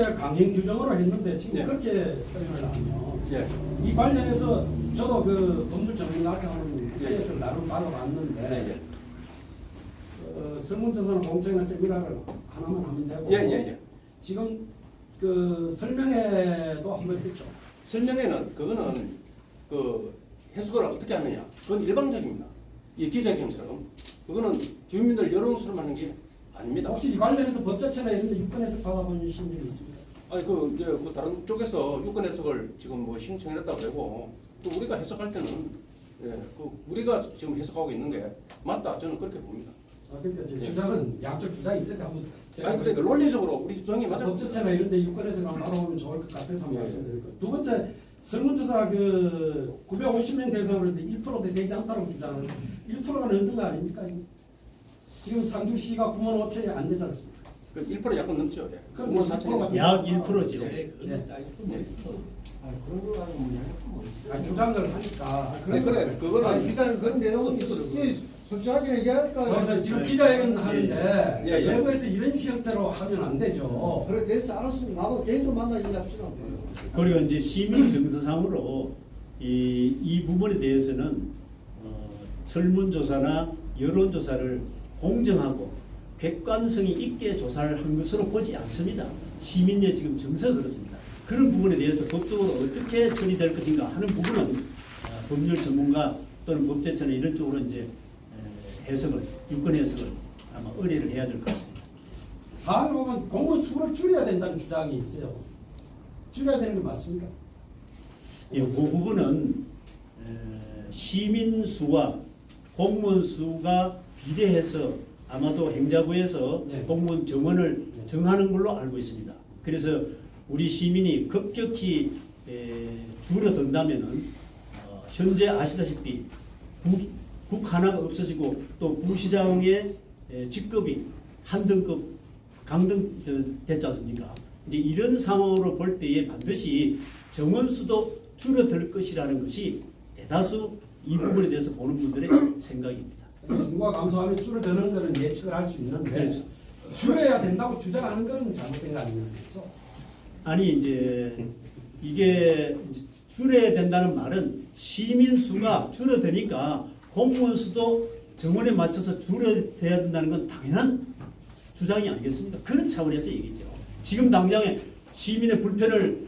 강행 규정으로 했는데 지금 예. 그렇게 표현을 하면 예. 이 관련해서 저도 그 법률 전문가한테 하는 예. 회의에서 나름 받아봤는데 예. 설문조사는 공청회 세미나를 하나만 하면 되고 예. 지금 그 설명회도 한번 했죠. 설명회는 그거는 그 해석을 어떻게 하느냐. 그건 일방적입니다. 이 기자회견처럼 그거는 주민들 여론 수렴하는 게 아닙니다. 혹시 이 관련해서 법자체나 이런 데 유권 해석 받아보신 적 있습니까? 아니 그 다른 쪽에서 유권 해석을 지금 뭐 신청했다고 그러고 또 우리가 해석할 때는 그 우리가 지금 해석하고 있는 게 맞다 저는 그렇게 봅니다. 그러니까 이제 예. 주장은 양쪽 주장이 있을 때 한번 아니 그러니까 논리적으로 우리 주장이 맞아. 법자체나 이런 데 유권 해석을 한번 알아보면 좋을 것 같아서 한번 예. 말씀드릴게요. 두 번째 설문조사 그 950명 대상으로 했는데 1%도 되지 않다고 주장을 1%가 넘는 거 아닙니까? 지금 상주시가 9만 5천이 안 되지 않습니까? 그 1% 약간 넘죠. 예. 그럼 9만 1%가 4천이. 약 1%죠. 예. 그런 거 가지고 뭐냐? 주장을 하니까. 네, 그래. 그거는 일단 그런 내용은 솔직하게 얘기할까? 그래서 지금 기자회견 하는데 예, 예. 외부에서 이런 형태로 하면 안 되죠. 그래 됐어 알았으면 나도 개인적으로 만나 얘기합시다. 그리고 이제 시민 정서상으로 이 부분에 대해서는 설문조사나 여론조사를 공정하고 객관성이 있게 조사를 한 것으로 보지 않습니다. 시민의 지금 정서가 그렇습니다. 그런 부분에 대해서 법적으로 어떻게 처리될 것인가 하는 부분은 법률 전문가 또는 법제처나 이런 쪽으로 이제 해석을 유권 해석을 아마 의뢰를 해야 될 것 같습니다. 사안을 보면 공무원 수를 줄여야 된다는 주장이 있어요. 줄여야 되는 게 맞습니까? 그 부분은 시민 수와 공무원 수가 비례해서 아마도 행자부에서 네. 공무원 정원을 네. 정하는 걸로 알고 있습니다. 그래서 우리 시민이 급격히 줄어든다면은 현재 아시다시피 국 하나가 없어지고 또 부시장의 직급이 한 등급 강등 됐지 않습니까? 이제 이런 상황으로 볼 때에 반드시 정원 수도 줄어들 것이라는 것이 대다수 이 부분에 대해서 보는 분들의 생각입니다. 누가 감소하면 줄어드는 것은 예측을 할 수 있는데 그렇죠. 줄여야 된다고 주장하는 것은 잘못된 거 아니겠죠? 아니 이제 이게 이제 줄여야 된다는 말은 시민 수가 줄어드니까 공무원 수도 정원에 맞춰서 줄여야 된다는 건 당연한 주장이 아니겠습니까? 그런 차원에서 얘기죠. 지금 당장에 시민의 불편을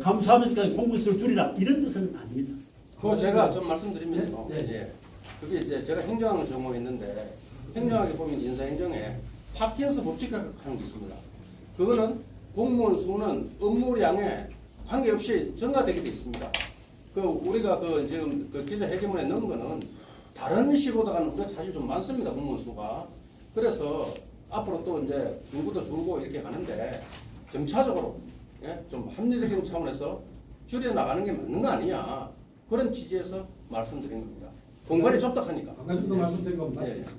감수하면서 공무원 수를 줄이라 이런 뜻은 아닙니다. 그거 제가 좀 말씀드리면요. 네, 네. 예. 그게 이제 제가 행정학을 전공했는데 행정학에 보면 인사행정에 파킨스 법칙이라고 하는 게 있습니다. 그거는 공무원 수는 업무량에 관계없이 증가되게 되어 있습니다. 그 우리가 그 지금 그 기자회견문에 넣은 거는 다른 시보다는 우리가 사실 좀 많습니다. 공무원 수가. 그래서 앞으로 또 이제 인구도 줄고 이렇게 가는데 점차적으로 좀 합리적인 차원에서 줄여 나가는 게 맞는 거 아니냐 그런 취지에서 말씀드린 겁니다. 공간이 좁다 하니까. 아까 전도 말씀드린 건 맞습니다.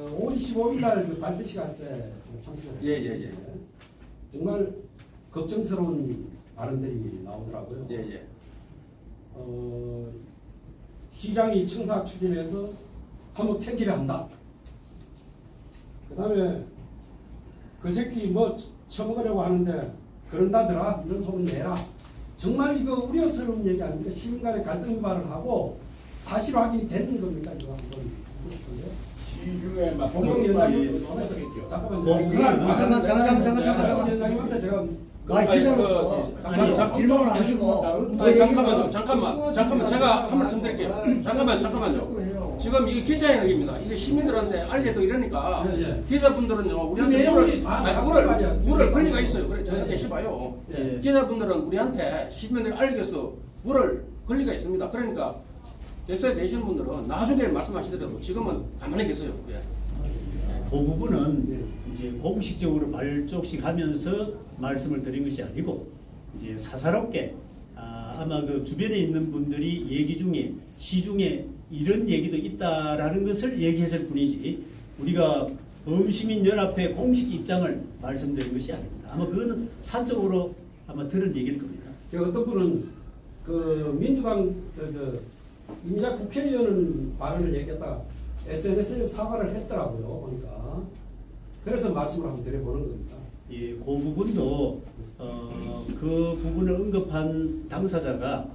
5월 25일 날그 발표 시간 때 참석을 했는데 정말 걱정스러운 발언들이 나오더라고요. 시장이 청사 추진해서 한몫 챙기려 한다. 그 다음에 그 새끼 뭐 처먹으려고 하는데 그런다더라 이런 소문 내라. 정말 이거 우려스러운 얘기 아닙니까? 시민 간의 갈등 유발을 하고 사실 확인이 되는 겁니까? 이거 한번 보고 싶은데요. 시중에 막 공공연장이 잠깐만요. 공공연장님한테 제가 질문을 하시고 잠깐만 제가 한 말씀 드릴게요. 잠깐만요. 지금 이게 기자회견입니다. 이게 시민들한테 알려도 이러니까 기자분들은요 우리한테 물을 권리가 있어요. 그래 저희 계시 봐요. 기자분들은 우리한테 시민들이 알리기 위해서 물을 권리가 있습니다. 그러니까 역사에 계시는 분들은 나중에 말씀하시더라도 지금은 가만히 계세요. 그 부분은 이제 공식적으로 발족식하면서 말씀을 드린 것이 아니고 이제 사사롭게 아마 그 주변에 있는 분들이 얘기 중에 시중에 이런 얘기도 있다라는 것을 얘기했을 뿐이지 우리가 범시민연합회 공식 입장을 말씀드린 것이 아닙니다. 아마 그거는 사적으로 아마 들은 얘기일 겁니다. 어떤 분은 그 민주당 임자 국회의원 발언을 얘기했다가 SNS에 사과를 했더라고요. 보니까 그래서 말씀을 한번 드려보는 겁니다. 예, 그 부분도 그 부분을 언급한 당사자가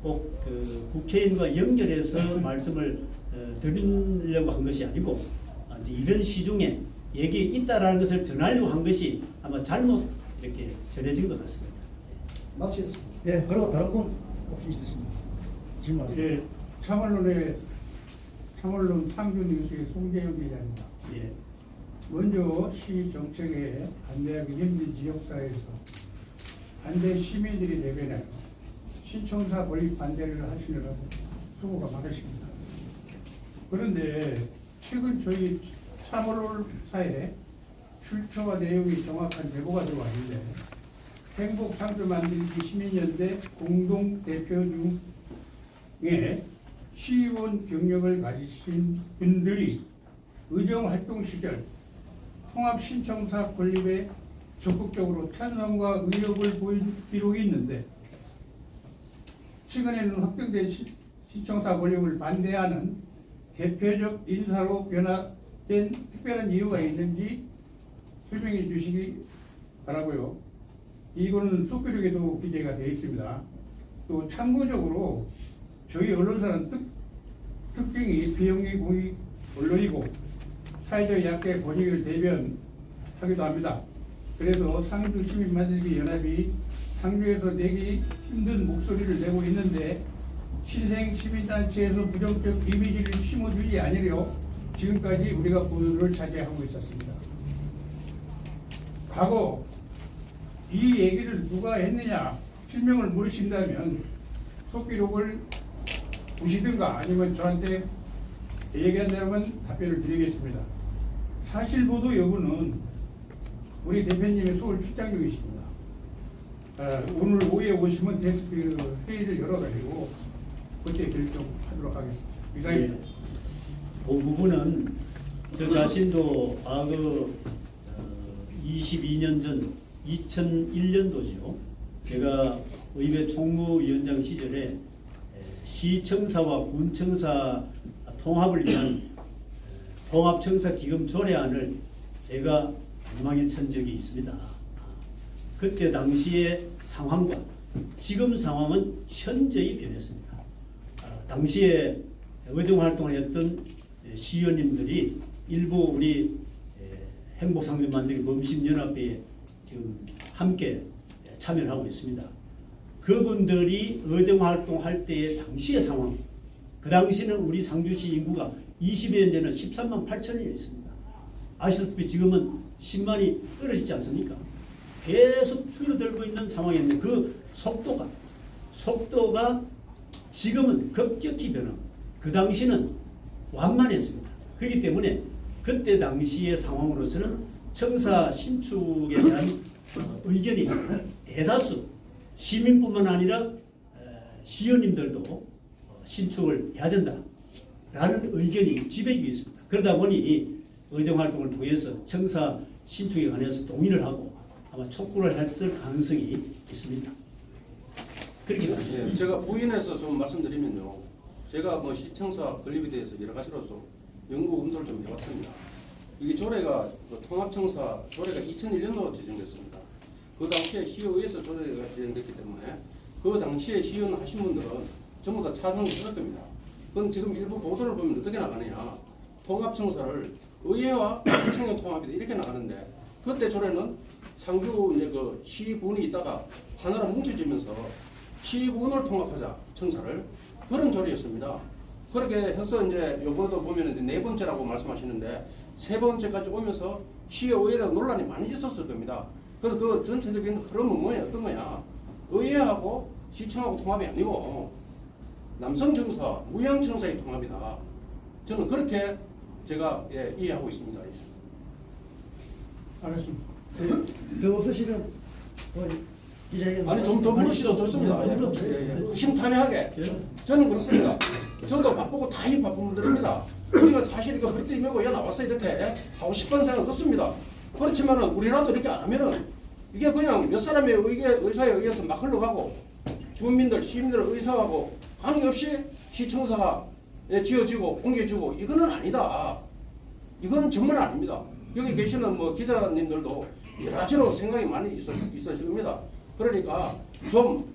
꼭 그 국회의원과 연결해서 말씀을 드리려고 한 것이 아니고 이제 이런 시중에 얘기 있다라는 것을 전하려고 한 것이 아마 잘못 이렇게 전해진 것 같습니다. 마치겠습니다. 예, 그리고 다른 분 혹시 있으십니까? 질문. 예, 참언론 상주뉴스의 송재영 기자입니다. 예. 먼저 시 정책에 반대하기 힘든 지역사회에서 반대 시민들이 대변하여 신청사 건립 반대를 하시느라고 수고가 많으십니다. 그런데 최근 저희 참언론사에 출처와 내용이 정확한 제보가 들어왔는데 행복상주 만들기 시민연대 공동대표 중에 시의원 경력을 가지신 분들이 의정활동 시절 통합신청사 건립에 적극적으로 찬성과 의욕을 보인 기록이 있는데 최근에는 확정된 신청사 건립을 반대하는 대표적 인사로 변화된 특별한 이유가 있는지 설명해 주시기 바라고요. 이거는 속교력에도 기재가 되어 있습니다. 또 참고적으로 저희 언론사는 특징이 비영리 공익 언론이고 사회적 약자의 권익을 대변하기도 합니다. 그래서 상주 시민 만들기 연합이 상주에서 내기 힘든 목소리를 내고 있는데 신생 시민단체에서 부정적 이미지를 심어주지 않으려 지금까지 우리가 보도를 자제하고 있었습니다. 과거 이 얘기를 누가 했느냐 실명을 모르신다면 속기록을 보시든가 아니면 저한테 얘기한다면 답변을 드리겠습니다. 사실보도 여부는 우리 대표님의 서울 출장 중이십니다. 오늘 오후에 오시면 데스크 회의를 열어가지고 그때 결정하도록 하겠습니다. 이상입니다. 그 부분은 저 자신도 과거 22년 전 2001년도죠. 제가 의회 총무위원장 시절에 시청사와 군청사 통합을 위한 통합청사 기금 조례안을 제가 발망에 천 적이 있습니다. 그때 당시의 상황과 지금 상황은 현저히 변했습니다. 당시에 의정활동을 했던 시의원님들이 일부 우리 행복상주 만들기 범심연합회에 지금 함께 참여를 하고 있습니다. 그분들이 의정활동할 때의 당시의 상황, 그 당시는 우리 상주시 인구가 20여 년 전에는 13만 8천이 있습니다. 아시다시피 지금은 10만이 떨어지지 않습니까? 계속 줄어들고 있는 상황인데 그 속도가 지금은 급격히 변하고 그 당시는 완만했습니다. 그렇기 때문에 그때 당시의 상황으로서는 청사 신축에 대한 의견이 대다수 시민뿐만 아니라 시의원님들도 신축을 해야 된다라는 의견이 지배적이 있습니다. 그러다 보니 의정활동을 통해서 청사 신축에 관해서 동의를 하고 아마 촉구를 했을 가능성이 있습니다. 그렇게 보십니다. 예, 제가 부인해서 좀 말씀드리면요. 제가 뭐 시청사 건립에 대해서 여러 가지로서 연구 검토를 좀 해봤습니다. 이게 조례가 통합청사 조례가 2001년도 제정됐습니다. 그 당시에 시의회에서 조례가 제정됐기 때문에 그 당시에 시의원 하신 분들은 전부 다 찬성을 했을 겁니다. 그건 지금 일부 보도를 보면 어떻게 나가느냐. 통합청사를 의회와 시청의 통합이다 이렇게 나가는데 그때 조례는 상주 이제 그 시군이 있다가 하나로 뭉쳐지면서 시군을 통합하자 청사를 그런 조례였습니다. 그렇게 해서 이제 요번에도 보면 이제 네 번째라고 말씀하시는데 세 번째까지 오면서 시의회에 논란이 많이 있었을 겁니다. 그래서 그 전체적인 흐름은 뭐냐 어떤 거냐 의회하고 시청하고 통합이 아니고 남성청사, 무양청사의 통합이다. 저는 그렇게 제가 이해하고 있습니다. 알겠습니다. 더 없으시면 기자회견 아니 좀 더 물으시도 좋습니다. 심탄회하게. 저는 그렇습니다. 저도 바쁘고 다이 바쁜 분들입니다. 우리가 사실 이거 허리띠 메고 여기 나와서 이렇게 하고 싶은 생각 없습니다. 그렇지만은 우리라도 이렇게 안 하면은 이게 그냥 몇 사람의 의사에 의해서 막 흘러가고 주민들, 시민들의 의사하고 관계없이 시청사가 지어지고 옮겨지고 이거는 아니다. 이거는 정말 아닙니다. 여기 계시는 뭐 기자님들도 여러 가지로 생각이 많이 있으실 겁니다. 그러니까 좀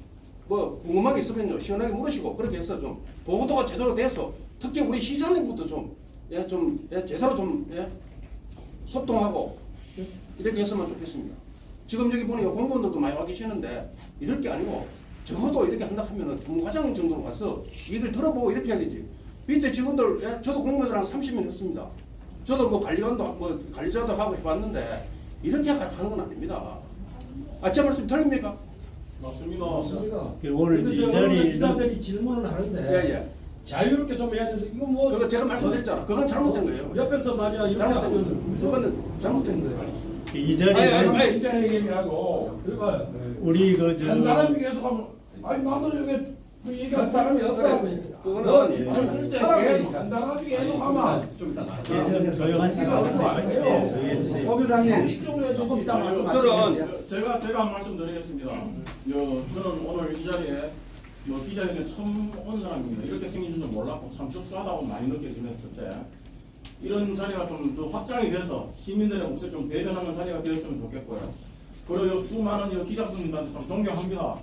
뭐 궁금한 게 있으면요 시원하게 물으시고 그렇게 해서 좀 보고도가 제대로 돼서 특히 우리 시장님부터 제대로 소통하고 이렇게 했으면 좋겠습니다. 지금 여기 보니 공무원들도 많이 와 계시는데 이럴 게 아니고 적어도 이렇게 한다 하면은 중과장 정도로 가서 얘기를 들어보고 이렇게 해야 되지. 밑에 직원들, 저도 공무원들 한 30년 했습니다. 저도 뭐 관리자도 하고 해봤는데 이렇게 하는 건 아닙니다. 제 말씀 틀립니까? 맞습니다. 오늘 근데 이 저 자리에는 기자들이 질문을 하는데 예. 자유롭게 좀 해야 되는데 이거 뭐 그거 제가 말씀드렸잖아. 그건 잘못된 거예요. 옆에서 말이야 이렇게 잘못된 하면 거예요. 그거는 잘못된 거예요. 이 자리에는 인자 얘기하고 그러니까 우리 한 사람이 계속 하면 아니 나도 여기 그 얘기할 사람이 없다고 그거는 간단하게 계속 하면 조용한 네가 얼마 안 돼요. 조용해 주세요. 공식적으로 조금 이따 말씀하시죠. 제가 한 말씀 드리겠습니다. 저는 오늘 이 자리에 기자회견 처음 온 사람입니다. 이렇게 생긴 줄은 몰랐고 참 흡수하다고 많이 느껴지면서 첫째 이런 자리가 좀 더 확장이 돼서 시민들의 몫에 좀 대변하는 자리가 되었으면 좋겠고요. 그리고 수많은 기자분들한테 좀 존경합니다.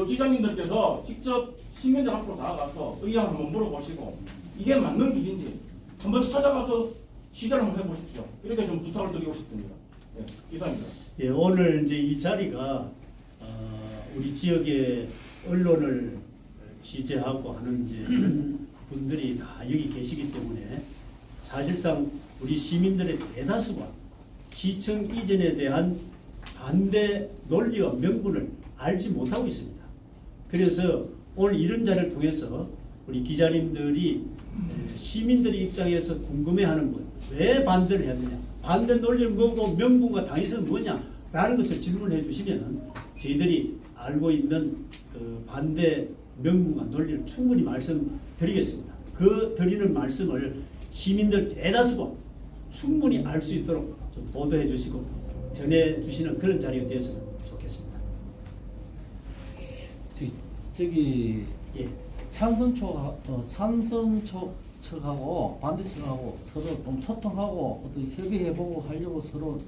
기자님들께서 직접 시민들 앞으로 나아가서 의향 한번 물어보시고 이게 맞는 길인지 한번 찾아가서 취재를 한번 해보십시오. 이렇게 좀 부탁을 드리고 싶습니다. 네, 이상입니다. 예, 오늘 이제 이 자리가 우리 지역의 언론을 취재하고 하는 이제 분들이 다 여기 계시기 때문에 사실상 우리 시민들의 대다수가 시청 이전에 대한 반대 논리와 명분을 알지 못하고 있습니다. 그래서 오늘 이런 자리를 통해서 우리 기자님들이 시민들의 입장에서 궁금해하는 것, 왜 반대를 했느냐, 반대 논리는 뭐고 명분과 당위성은 뭐냐 라는 것을 질문해 주시면 저희들이 알고 있는 그 반대 명분과 논리를 충분히 말씀드리겠습니다. 그 드리는 말씀을 시민들 대다수가 충분히 알 수 있도록 좀 보도해 주시고 전해 주시는 그런 자리가 되었으면 좋겠습니다. 저기 예. 찬성 측하고 반대 측하고 서로 좀 소통하고 어떤 협의해보고 하려고 서로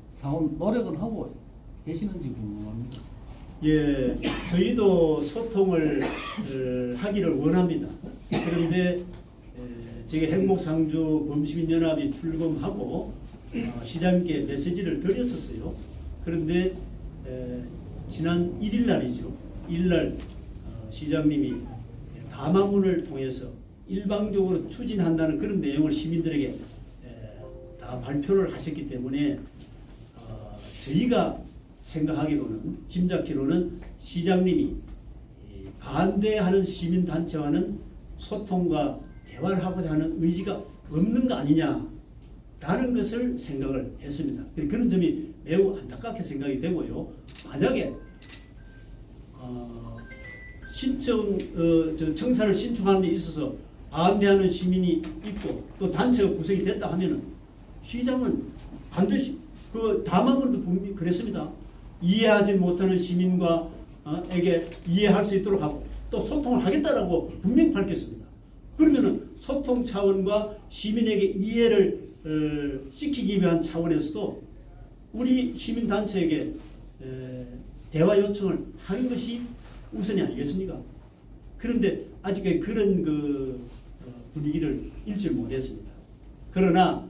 상호 노력은 하고 계시는지 궁금합니다. 예, 저희도 소통을 하기를 원합니다. 그런데 저희 행복상주 범시민연합이 출범하고 시장님께 메시지를 드렸었어요. 그런데 지난 1일 날이죠. 1일 날 시장님이 담화문을 통해서 일방적으로 추진한다는 그런 내용을 시민들에게 다 발표를 하셨기 때문에 저희가 생각하기로는 짐작기로는 시장님이 반대하는 시민단체와는 소통과 대화를 하고자 하는 의지가 없는 거 아니냐라는 것을 생각을 했습니다. 그런 점이 매우 안타깝게 생각이 되고요. 만약에 청사를 신청하는 데 있어서 반대하는 시민이 있고 또 단체가 구성이 됐다 하면은 시장은 반드시 그 담화문도 분명히 그랬습니다. 이해하지 못하는 시민과 에게 이해할 수 있도록 하고 또 소통을 하겠다라고 분명히 밝혔습니다. 그러면은 소통 차원과 시민에게 이해를 시키기 위한 차원에서도 우리 시민 단체에게 대화 요청을 하는 것이 우선이 아니겠습니까? 그런데 아직까지 그런 분위기를 읽지 못했습니다. 그러나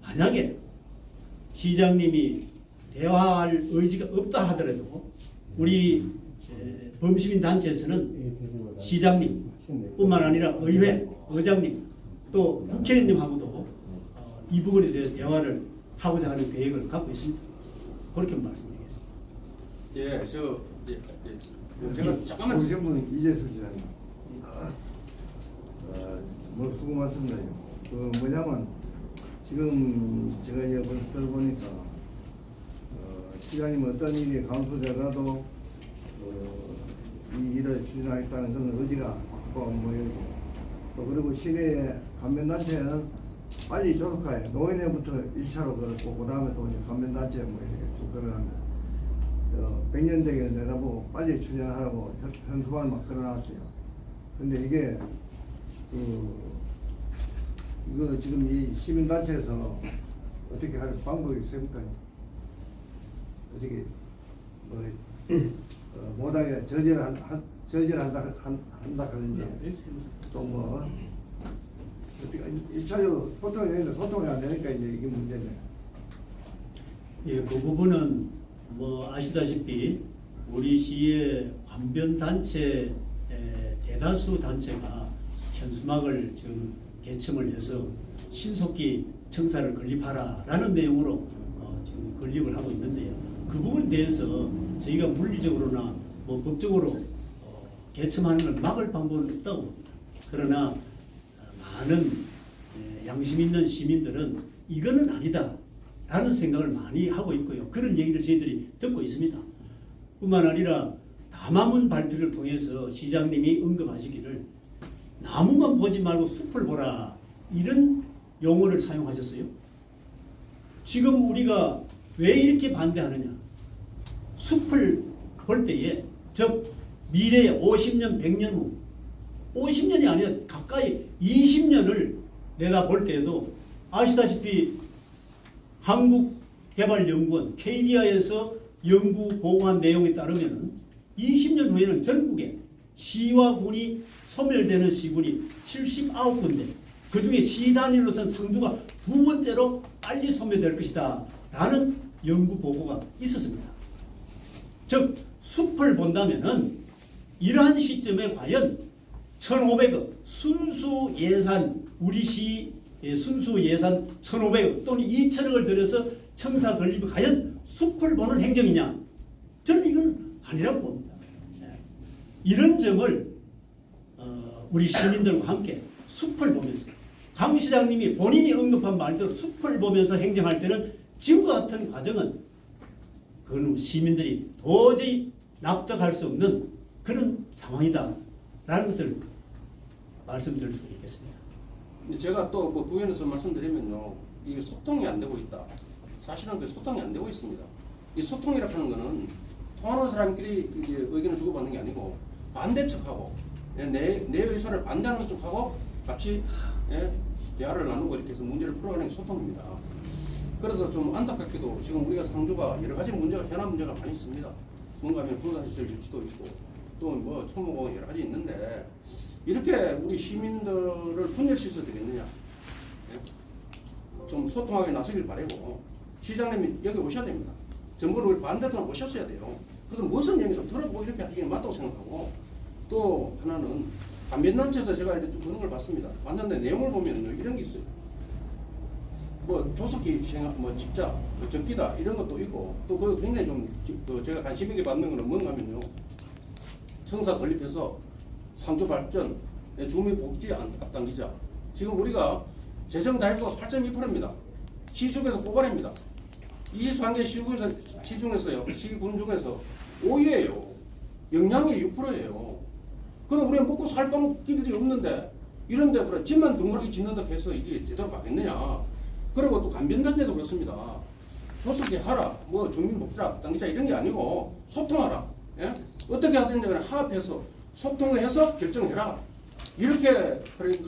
만약에 시장님이 대화할 의지가 없다 하더라도 우리 범시민 단체에서는 시장님 뿐만 아니라 의회, 의장님 또 국회의원님하고도 이 부분에 대해서 대화를 하고자 하는 계획을 갖고 있습니다. 그렇게 말씀드리겠습니다. 제가 잠깐만 우리 이재수 지사님, 수고 많습니다. 뭐냐면 지금 제가 이제 벌써 들어보니까 시장님 어떤 일이 감소되더라도 이 일을 추진하겠다는 그런 의지가 확고한 모양이고 또 그리고 시내 관면단체는 빨리 조속하게 노인회부터 1차로 그렇고 그 다음에 또 이제 관면단체 뭐 이렇게 쭉 걸어갑니다. 100년 되게 내다보고 빨리 추진하라고 현수관 막 걸어놨어요. 근데 이게 이거 지금 이 시민단체에서 어떻게 할 방법이 있습니까? 어떻게 뭐 못하게 저질한다 그런지 또뭐 어떻게 1차적으로 소통이 되는데 소통이 안 되니까 이제 이게 문제네. 예, 그 부분은 뭐 아시다시피 우리 시의 관변 단체 대다수 단체가 현수막을 지금 개첨을 해서 신속히 청사를 건립하라라는 내용으로 지금 건립을 하고 있는데요. 그 부분에 대해서 저희가 물리적으로나 뭐 법적으로 개첨하는 걸 막을 방법은 없다고 봅니다. 그러나 많은 양심 있는 시민들은 이거는 아니다 라는 생각을 많이 하고 있고요. 그런 얘기를 저희들이 듣고 있습니다. 뿐만 아니라 담화문 발표를 통해서 시장님이 언급하시기를 나무만 보지 말고 숲을 보라 이런 용어를 사용하셨어요. 지금 우리가 왜 이렇게 반대하느냐. 숲을 볼 때에 즉 미래에 50년 100년 후 50년이 아니라 가까이 20년을 내다볼 때에도 아시다시피 한국개발연구원 KDI에서 연구 보고한 내용에 따르면 20년 후에는 전국에 시와 군이 소멸되는 시군이 79군데 그 중에 시 단위로서는 상주가 두 번째로 빨리 소멸될 것이다 라는 연구 보고가 있었습니다. 즉 숲을 본다면은 이러한 시점에 과연 1,500억 순수 예산 우리 시 순수 예산 1,500억 또는 2천억을 들여서 청사 건립이 과연 숲을 보는 행정이냐? 저는 이건 아니라고 봅니다. 이런 점을 우리 시민들과 함께 숲을 보면서 강 시장님이 본인이 언급한 말대로 숲을 보면서 행정할 때는 지금과 같은 과정은 그건 시민들이 도저히 납득할 수 없는 그런 상황이다 라는 것을 말씀드릴 수 있겠습니다. 제가 또 뭐 부연에서 말씀드리면요, 이게 소통이 안 되고 있다. 사실은 그 소통이 안 되고 있습니다. 이 소통이라고 하는 거는 통하는 사람끼리 이제 의견을 주고받는 게 아니고 반대측하고 내 의사를 반대하는 쪽하고 같이 대화를 나누고 이렇게 해서 문제를 풀어가는 게 소통입니다. 그래서 좀 안타깝게도 지금 우리가 상주가 여러 가지 문제가 현안 문제가 많이 있습니다. 뭔가 하면 군사시설 유치도 있고 또 뭐 초모고 여러 가지 있는데 이렇게 우리 시민들을 분열시켜서 되겠느냐? 좀 소통하게 나서길 바라고 시장님이 여기 오셔야 됩니다. 정부는 우리 반대편 오셨어야 돼요. 그래서 무슨 얘기 좀 들어보고 이렇게 하시는 게 맞다고 생각하고 또 하나는 관변단체에서 제가 이렇게 좀 그런 걸 봤습니다. 봤는데 내용을 보면 이런 게 있어요. 뭐 조속히 뭐 직자, 적기다 이런 것도 있고 또 그 굉장히 좀 제가 관심 있게 받는 거는 뭔가 하면요. 청사 건립해서 상주 발전, 주민복지 앞당기자. 지금 우리가 재정 다율도가 8.2%입니다. 시 중에서 꼬발입니다. 21개 시 중에서요, 시군 중에서 5위예요. 영향이 6%예요. 그럼 우리가 먹고 살 길이 없는데 이런데 그래 집만 둥그렇게 짓는다 해서 이게 제대로 가겠느냐. 그리고 또 관변단체도 그렇습니다. 조속히 하라, 뭐 주민복지 앞당기자 이런 게 아니고 소통하라. 예? 어떻게 하든지 그냥 화합해서 소통을 해서 결정해라. 이렇게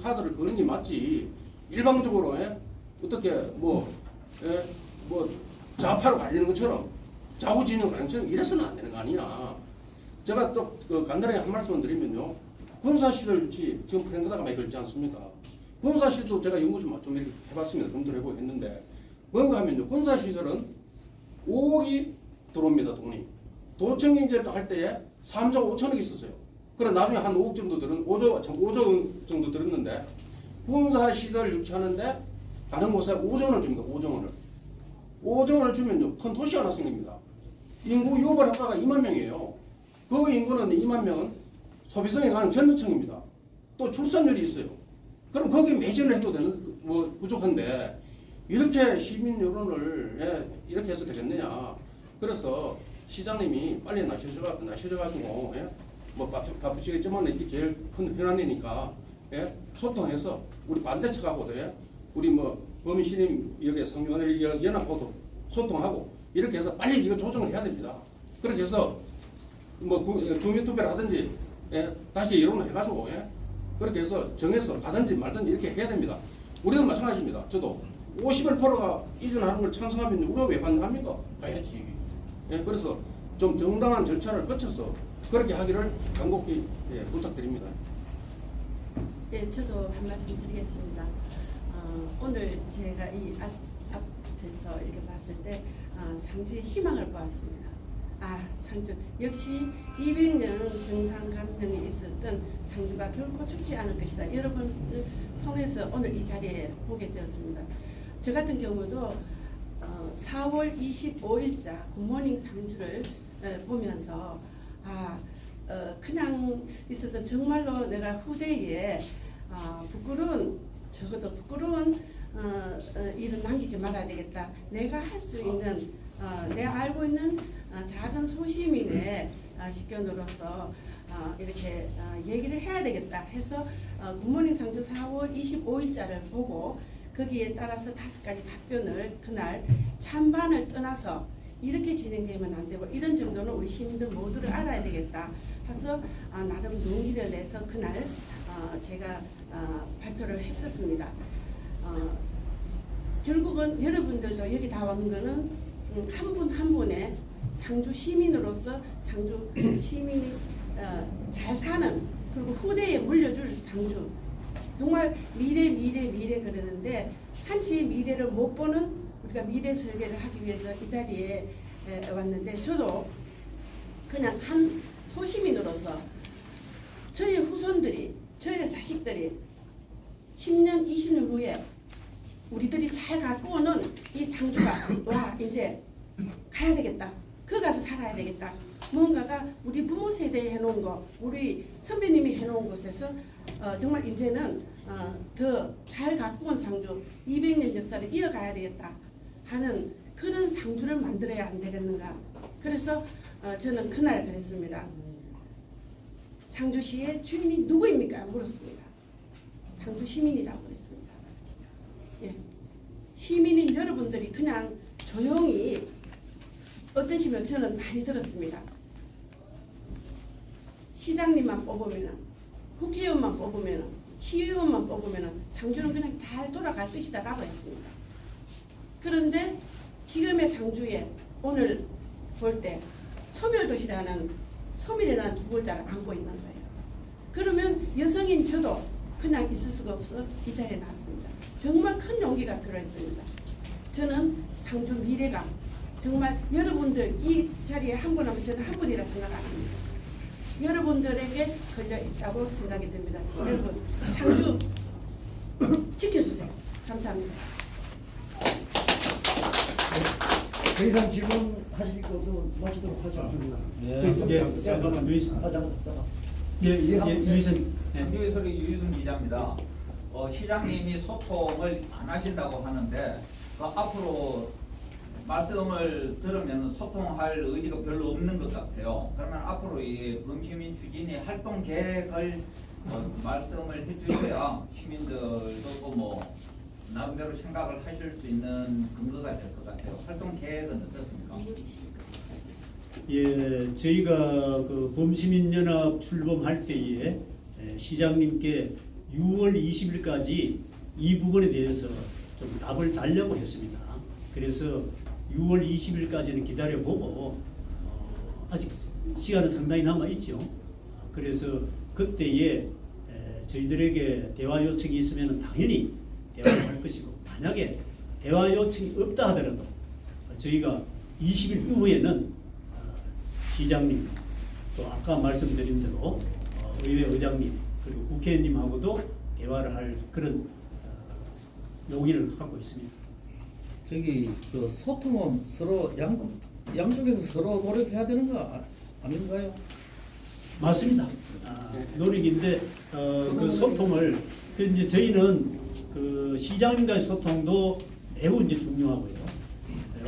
카드를 거는 게 맞지. 일방적으로 어떻게 뭐 좌파로 갈리는 것처럼 좌우진영 가는 것처럼 이래서는 안 되는 거 아니냐. 제가 또 간단하게 한 말씀을 드리면요. 군사시설 유치 지금 프랭크다가 많이 걸지 않습니까? 군사시설도 제가 연구 좀 이렇게 해봤습니다. 검토를 해보고 했는데 뭔가 하면요. 군사시설은 5억이 들어옵니다. 돈이. 도청경제를 할 때에 3조 5천억이 있었어요. 그래 나중에 한 5억 정도 5조 정도 들었는데 군사시설 유치하는데 다른 곳에 5조 원을 줍니다. 5조 원을. 5조 원을 주면요. 큰 도시 하나 생깁니다. 인구 유발 효과가 2만 명이에요. 그 인구는 2만 명은 소비성에 가는 젊은층입니다. 또 출산율이 있어요. 그럼 거기에 매진을 해도 되는 뭐 부족한데 이렇게 시민 여론을 이렇게 해서 되겠느냐. 그래서 시장님이 빨리 나셔가지고 뭐 바쁘시겠지만 이게 제일 큰 현안이니까 소통해서 우리 반대측하고도 우리 뭐 범인시민 여기 상위원회 연합하고도 소통하고 이렇게 해서 빨리 이거 조정을 해야 됩니다. 그렇게 해서 뭐 주민투표를 하든지 다시 여론을 해가지고 그렇게 해서 정해서 가든지 말든지 이렇게 해야 됩니다. 우리도 마찬가지입니다. 저도 51%가 이전하는 걸 찬성하면 우리가 왜 반대합니까? 가야지. 예, 그래서 좀 정당한 절차를 거쳐서 그렇게 하기를 간곡히 부탁드립니다. 예, 저도 한 말씀 드리겠습니다. 오늘 제가 이 앞에서 이렇게 봤을 때 상주의 희망을 보았습니다. 상주 역시 200년 경상 간평에 있었던 상주가 결코 죽지 않을 것이다. 여러분을 통해서 오늘 이 자리에 보게 되었습니다. 저 같은 경우도 4월 25일자 굿모닝 상주를 보면서 그냥 있어서 정말로 내가 후대에 적어도 부끄러운 일은 남기지 말아야 되겠다. 내가 할 수 있는 내가 알고 있는 작은 소시민의 식견으로서 이렇게 얘기를 해야 되겠다 해서 굿모닝 상주 4월 25일자를 보고 거기에 따라서 5가지 답변을 그날 찬반을 떠나서 이렇게 진행되면 안 되고 이런 정도는 우리 시민들 모두를 알아야 되겠다 해서 나름 용기를 내서 그날 제가 발표를 했었습니다. 결국은 여러분들도 여기 다 온 거는 한 분 한 분의 상주 시민으로서 상주 시민이 잘 사는 그리고 후대에 물려줄 상주 정말 미래 그러는데 한치의 미래를 못 보는 우리가 미래 설계를 하기 위해서 이 자리에 왔는데 저도 그냥 한 소시민으로서 저희 후손들이 저희 자식들이 10년 20년 후에 우리들이 잘 갖고 오는 이 상주가 와 이제 가야 되겠다. 그 가서 살아야 되겠다. 뭔가가 우리 부모 세대에 해놓은 거 우리 선배님이 해놓은 곳에서 정말 이제는 더 잘 갖고 온 상주 200년 역사를 이어가야 되겠다 하는 그런 상주를 만들어야 안 되겠는가. 그래서 저는 그날 그랬습니다. 상주시의 주인이 누구입니까? 물었습니다. 상주 시민이라고 했습니다. 예. 시민인 여러분들이 그냥 조용히 어떠시면 저는 많이 들었습니다. 시장님만 뽑으면은 국회의원만 뽑으면은 시의원만 뽑으면은 상주는 그냥 잘 돌아갈 것이다라고 했습니다. 그런데 지금의 상주에 오늘 볼 때 소멸도시라는 소멸이라는 두 글자를 안고 있는 거예요. 그러면 여성인 저도 그냥 있을 수가 없어 이 자리에 나왔습니다. 정말 큰 용기가 필요했습니다. 저는 상주 미래가 정말 여러분들 이 자리에 한 분 하면 저는 한 분이라 생각 안 합니다. 여러분들에게 걸려 있다고 생각이 듭니다. 여러분 상주 지켜주세요. 감사합니다. 더 이상 질문하실 거 없으면 마치도록 하죠. 잠깐만 유희선. 유희선. 상주의설의 유희순 기자입니다. 시장님이 소통을 안 하신다고 하는데 앞으로 말씀을 들으면 소통할 의지가 별로 없는 것 같아요. 그러면 앞으로 이 범시민 추진이 활동 계획을 말씀을 해주셔야 시민들도 뭐 나름대로 생각을 하실 수 있는 근거가 될 것 같아요. 활동 계획은 어떻습니까? 예, 저희가 그 범시민연합 출범할 때에 시장님께 6월 20일까지 이 부분에 대해서 좀 답을 달라고 했습니다. 그래서 6월 20일까지는 기다려보고 아직 시간은 상당히 남아있죠. 그래서 그때에 저희들에게 대화 요청이 있으면 당연히 대화를 할 것이고 만약에 대화 요청이 없다 하더라도 저희가 20일 이후에는 시장님 또 아까 말씀드린 대로 의회 의장님 그리고 국회의원님하고도 대화를 할 그런 용의를 하고 있습니다. 저기 그 소통은 서로 양쪽에서 서로 노력해야 되는 거 아닌가요? 맞습니다. 노력인데 그 소통을 이제 저희는 그 시장님과의 소통도 매우 이제 중요하고요.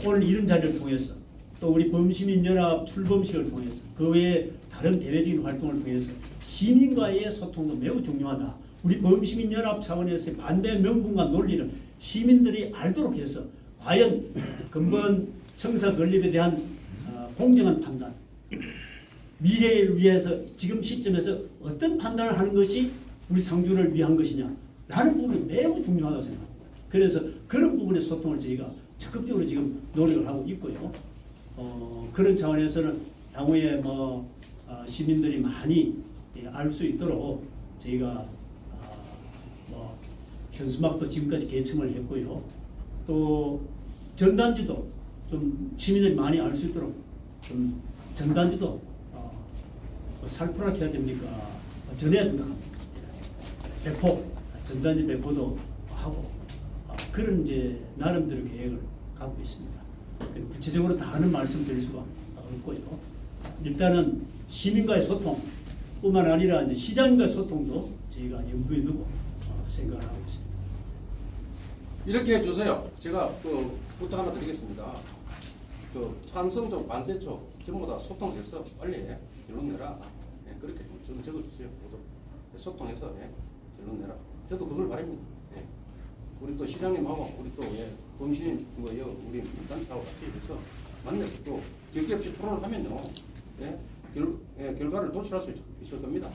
오늘 이런 자리를 통해서 또 우리 범시민연합 출범식을 통해서 그 외에 다른 대외적인 활동을 통해서 시민과의 소통도 매우 중요하다. 우리 범시민연합 차원에서의 반대 명분과 논리를 시민들이 알도록 해서 과연 근본 청사 건립에 대한 공정한 판단, 미래를 위해서 지금 시점에서 어떤 판단을 하는 것이 우리 상주를 위한 것이냐라는 부분이 매우 중요하다고 생각합니다. 그래서 그런 부분의 소통을 저희가 적극적으로 지금 노력을 하고 있고요. 그런 차원에서는 향후에 시민들이 많이 알 수 있도록 저희가 현수막도 지금까지 개청을 했고요. 또 전단지도 좀 시민들이 많이 알 수 있도록 좀 전단지도 살포랗게 해야 됩니까? 전해야 된다 합니다. 배포, 전단지 배포도 하고 그런 이제 나름대로 계획을 갖고 있습니다. 구체적으로 다 하는 말씀 드릴 수가 없고요. 일단은 시민과의 소통뿐만 아니라 이제 시장과의 소통도 저희가 염두에 두고 생각을 하고 있습니다. 이렇게 해주세요. 제가 그 부탁 하나 드리겠습니다. 그 찬성적 반대쪽 전부 다 소통해서 빨리 결론 내라. 그렇게 좀 적어주세요. 모두 소통해서 결론 내라. 저도 그걸 바랍니다. 우리 또 시장님하고 우리 또 범신인 우리 단체하고 같이 해서 만나서 또 격기 없이 토론을 하면요. 결과를 도출할 수 있을 겁니다.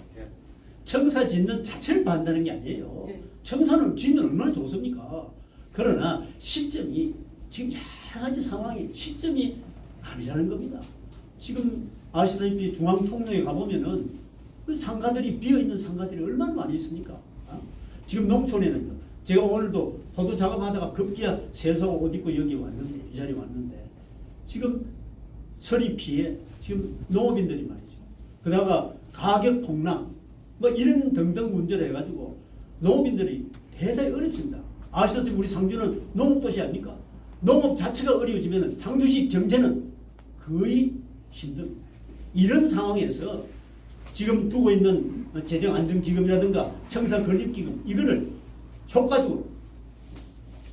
청사 짓는 자체를 반대하는 게 아니에요. 청사는 짓는 얼마나 좋습니까? 그러나 시점이 지금 여러 가지 상황이 시점이 아니라는 겁니다. 지금 아시다시피 중앙통로에 가보면은 그 상가들이 비어있는 상가들이 얼마나 많이 있습니까? 지금 농촌에는 제가 오늘도 포도 작업하다가 급기야 세수하고 옷 입고 여기 왔는데 이 자리에 왔는데 지금 서리 피해 지금 농업인들이 말이죠. 그러다가 가격 폭락 이런 등등 문제를 해가지고 농업인들이 대단히 어렵습니다. 아시다시피 우리 상주는 농업도시 아닙니까? 농업 자체가 어려워지면 상주시 경제는 거의 힘듭니다. 이런 상황에서 지금 두고 있는 재정안정기금이라든가 청사건립기금 이거를 효과적으로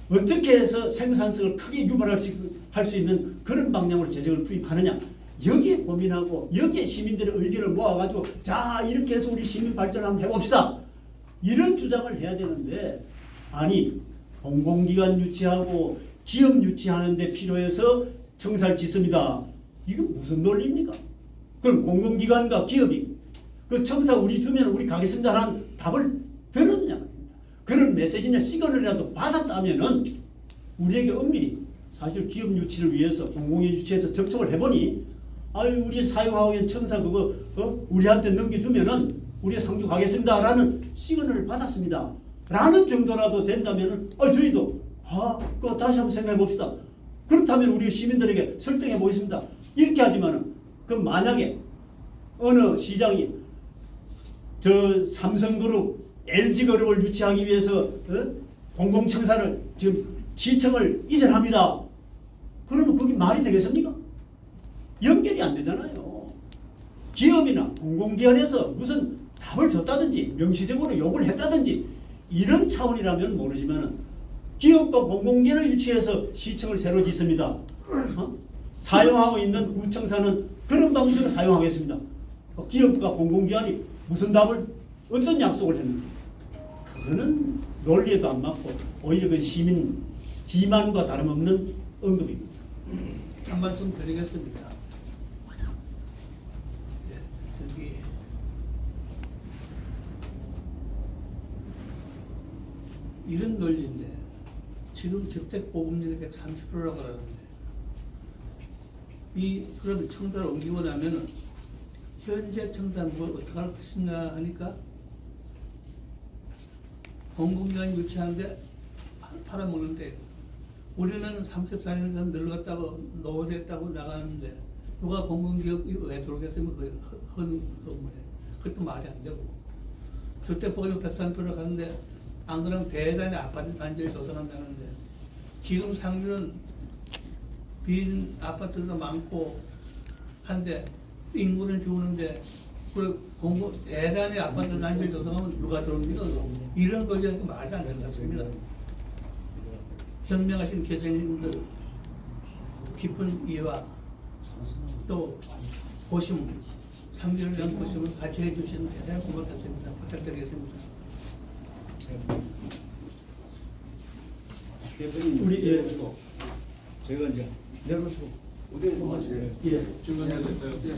어떻게 해서 생산성을 크게 유발할 수 있는 그런 방향으로 재정을 투입하느냐 여기에 고민하고 여기에 시민들의 의견을 모아가지고 자 이렇게 해서 우리 시민 발전 한번 해봅시다 이런 주장을 해야 되는데 아니 공공기관 유치하고 기업 유치하는 데 필요해서 청사를 짓습니다. 이건 무슨 논리입니까? 그럼 공공기관과 기업이 그 청사 우리 주면 우리 가겠습니다라는 답을 들었느냐 그런 메시지나 시그널이라도 받았다면은 우리에게 엄밀히 사실 기업 유치를 위해서 공공기관 유치해서 접촉을 해보니 아유 우리 사용하고 있는 청사 그거 우리한테 넘겨주면은 우리 상주 가겠습니다라는 시그널을 받았습니다. 라는 정도라도 된다면은 저희도 그거 다시 한번 생각해 봅시다. 그렇다면 우리 시민들에게 설득해 보겠습니다. 이렇게 하지만은 그 만약에 어느 시장이 저 삼성그룹 LG그룹을 유치하기 위해서 공공청사를 지금 지청을 이전합니다. 그러면 그게 말이 되겠습니까? 연결이 안 되잖아요. 기업이나 공공기관에서 무슨 답을 줬다든지 명시적으로 요구를 했다든지 이런 차원이라면 모르지만 기업과 공공기관을 유치해서 시청을 새로 짓습니다. 사용하고 있는 구청사는 그런 방식으로 사용하겠습니다. 기업과 공공기관이 무슨 답을 어떤 약속을 했는지 그거는 논리에도 안 맞고 오히려 그 시민 기만과 다름없는 언급입니다. 한 말씀 드리겠습니다. 여기 이런 논리인데 지금 주택 보급률이 130%라고 하는데 그러면 청사를 옮기고 나면은 현재 청사는 뭘 어떻게 할 것인가 하니까 공공기관 유치하는데 팔아먹는데 우리는 34년간 늙었다고 노후됐다고 나가는데 누가 공공기업이 왜 들어오겠으면 그게 헌 건물에 그것도 말이 안 되고 주택보급률 130%로 가는데 안 그러면 대단히 아파트 단지를 조성한다는데 지금 상주는 빈 아파트도 많고 한데 인구는 죽는데 대단히 아파트 단지를 조성하면 누가 들어옵니까? 이런 권리는 말이 안 되는 것 같습니다. 현명하신 개정인들 깊은 이해와 또 보심, 상주를 위한 보심을 같이 해주시는 대단히 고맙겠습니다. 부탁드리겠습니다. 우리 제가 이제 내려오시고 우리 예. 질문해도 돼요?